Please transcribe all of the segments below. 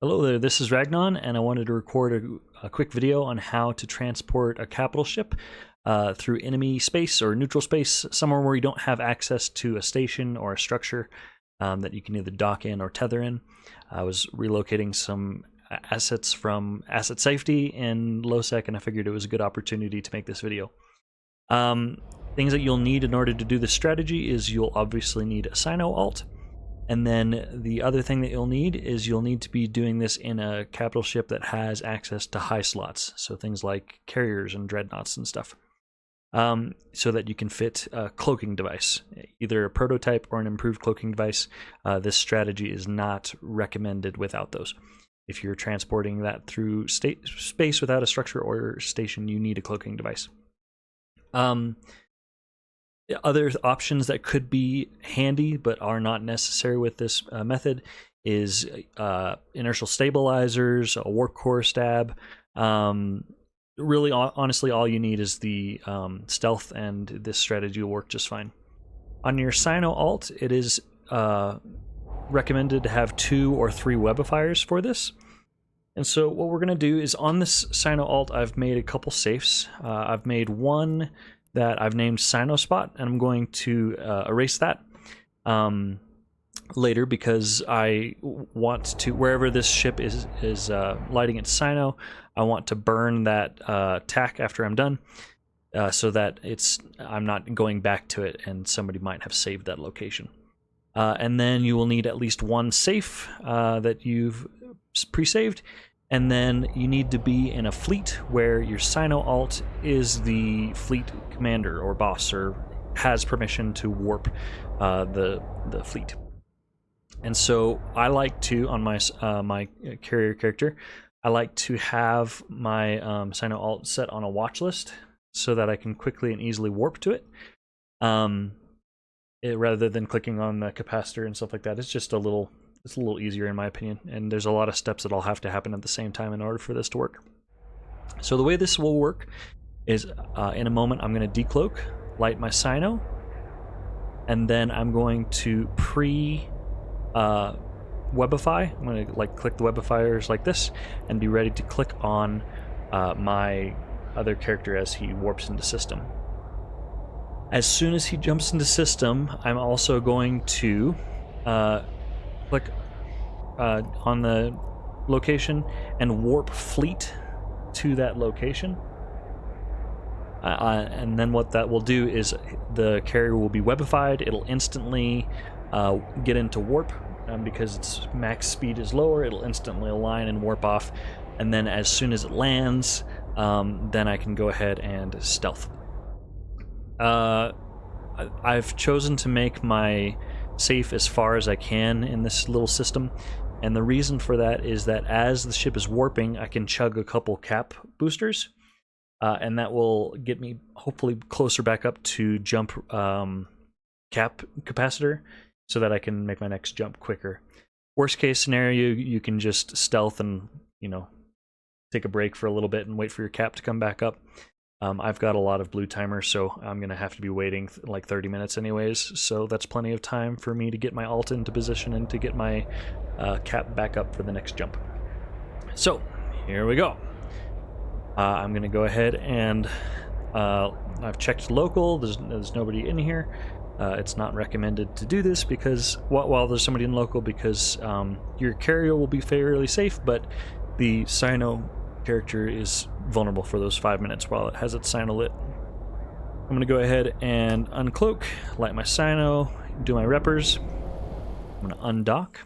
Hello there, this is Ragnon, and I wanted to record a quick video on how to transport a capital ship through enemy space or neutral space, somewhere where you don't have access to a station or a structure that you can either dock in or tether in. I was relocating some assets from asset safety in Lowsec, and I figured it was a good opportunity to make this video. Things that you'll need in order to do this strategy is you'll obviously need a Sino alt. And then the other thing that you'll need is you'll need to be doing this in a capital ship that has access to high slots, so things like carriers and dreadnoughts and stuff, so that you can fit a cloaking device, either a prototype or an improved cloaking device. This strategy is not recommended without those. If you're transporting that through space without a structure or station, you need a cloaking device. Other options that could be handy but are not necessary with this method is inertial stabilizers, a warp core stab. Really, honestly, all you need is the stealth, and this strategy will work just fine. On your Sino alt, it is recommended to have 2 or 3 webifiers for this. And so what we're going to do is on this Sino alt, I've made a couple safes. I've made one that I've named Sino Spot, and I'm going to erase that later because I want to, wherever this ship is lighting its Sino, I want to burn that tack after I'm done, so that I'm not going back to it and somebody might have saved that location. And then you will need at least 1 safe that you've pre-saved. And then you need to be in a fleet where your Sino alt is the fleet commander or boss, or has permission to warp the fleet. And so I like to, on my my carrier character, I like to have my Sino alt set on a watch list so that I can quickly and easily warp to it. Rather than clicking on the capacitor and stuff like that. It's just a little easier in my opinion, and there's a lot of steps that'll have to happen at the same time in order for this to work. So the way this will work is in a moment I'm going to decloak, light my Sino, and then I'm going to webify. I'm going to click the webifiers like this and be ready to click on my other character as he warps into system. As soon as he jumps into system, I'm also going to click on the location and warp fleet to that location. And then what that will do is the carrier will be webified. It'll instantly get into warp because its max speed is lower. It'll instantly align and warp off. And then as soon as it lands, then I can go ahead and stealth. I've chosen to make my safe as far as I can in this little system, and the reason for that is that as the ship is warping, I can chug a couple cap boosters, and that will get me hopefully closer back up to jump cap capacitor so that I can make my next jump quicker. Worst case scenario, you can just stealth and take a break for a little bit and wait for your cap to come back up. I've got a lot of blue timers, so I'm going to have to be waiting like 30 minutes anyways, so that's plenty of time for me to get my alt into position and to get my cap back up for the next jump. So, here we go. I'm going to go ahead and I've checked local. There's nobody in here. It's not recommended to do this because, while there's somebody in local, because your carrier will be fairly safe, but the Sino character is vulnerable for those 5 minutes while it has its Sino lit. I'm going to go ahead and uncloak, light my Sino, do my reppers. I'm going to undock.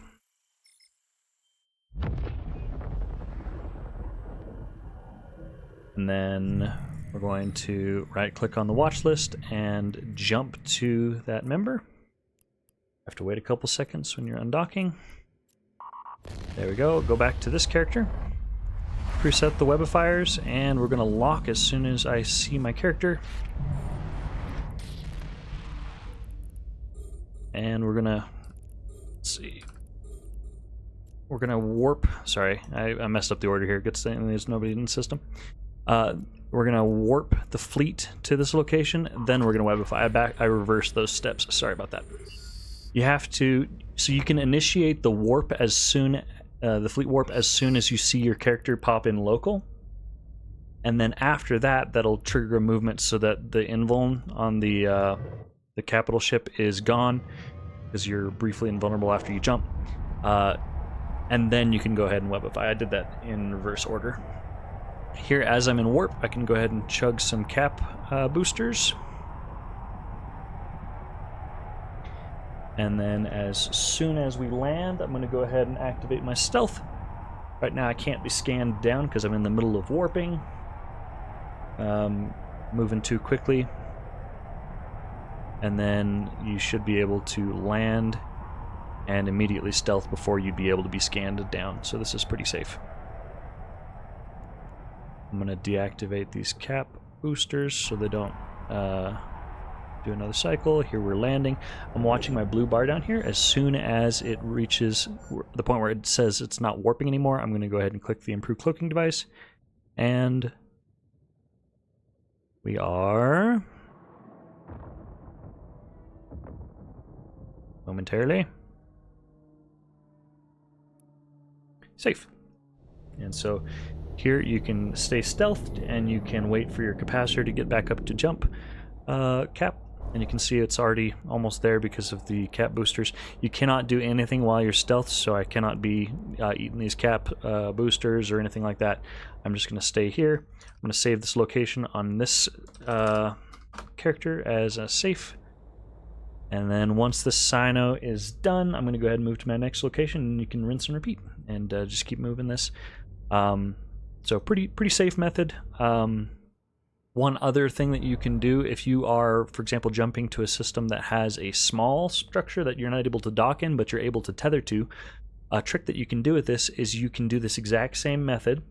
And then we're going to right click on the watch list and jump to that member. Have to wait a couple seconds when you're undocking. There we go. Go back to this character. Preset the webifiers, and we're going to lock as soon as I see my character. And we're going to, let's see, we're going to warp, sorry, I messed up the order here, good thing there's nobody in the system. We're going to warp the fleet to this location, then we're going to webify. I reversed those steps, sorry about that. You have to, so you can initiate the warp as soon the fleet warp as soon as you see your character pop in local. And then after that, that'll trigger a movement so that the invuln on the capital ship is gone, because you're briefly invulnerable after you jump. And then you can go ahead and webify. I did that in reverse order. Here, as I'm in warp, I can go ahead and chug some cap boosters. And then as soon as we land, I'm going to go ahead and activate my stealth. Right now I can't be scanned down because I'm in the middle of warping. Moving too quickly. And then you should be able to land and immediately stealth before you'd be able to be scanned down. So this is pretty safe. I'm going to deactivate these cap boosters so they don't do another cycle. Here we're landing. I'm watching my blue bar down here. As soon as it reaches the point where it says it's not warping anymore, I'm going to go ahead and click the Improve Cloaking device. And we are momentarily safe. And so here you can stay stealthed and you can wait for your capacitor to get back up to jump cap. And you can see it's already almost there because of the cap boosters. You cannot do anything while you're stealth, so I cannot be eating these cap boosters or anything like that. I'm just going to stay here. I'm going to save this location on this character as a safe. And then once this Cyno is done, I'm going to go ahead and move to my next location, and you can rinse and repeat and just keep moving this. So pretty safe method. One other thing that you can do if you are, for example, jumping to a system that has a small structure that you're not able to dock in, but you're able to tether to, a trick that you can do with this is you can do this exact same method,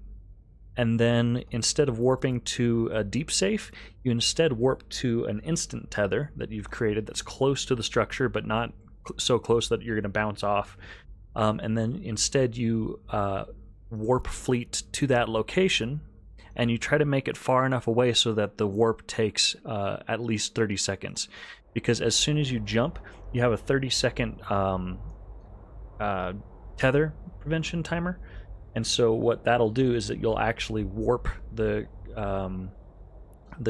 and then instead of warping to a deep safe, you instead warp to an instant tether that you've created that's close to the structure, but not so close that you're going to bounce off. And then instead you warp fleet to that location, and you try to make it far enough away so that the warp takes at least 30 seconds. Because as soon as you jump, you have a 30-second tether prevention timer. And so what that'll do is that you'll actually warp the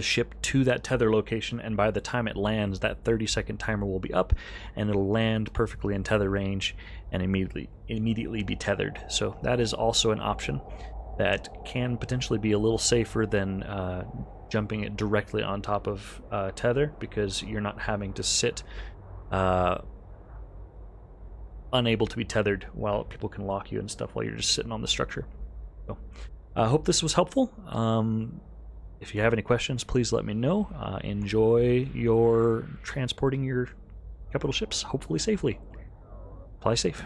ship to that tether location, and by the time it lands, that 30-second timer will be up, and it'll land perfectly in tether range and immediately be tethered. So that is also an option that can potentially be a little safer than jumping it directly on top of tether, because you're not having to sit unable to be tethered while people can lock you and stuff while you're just sitting on the structure. So I hope this was helpful. If you have any questions, please let me know. Enjoy your transporting your capital ships, hopefully safely. Fly safe.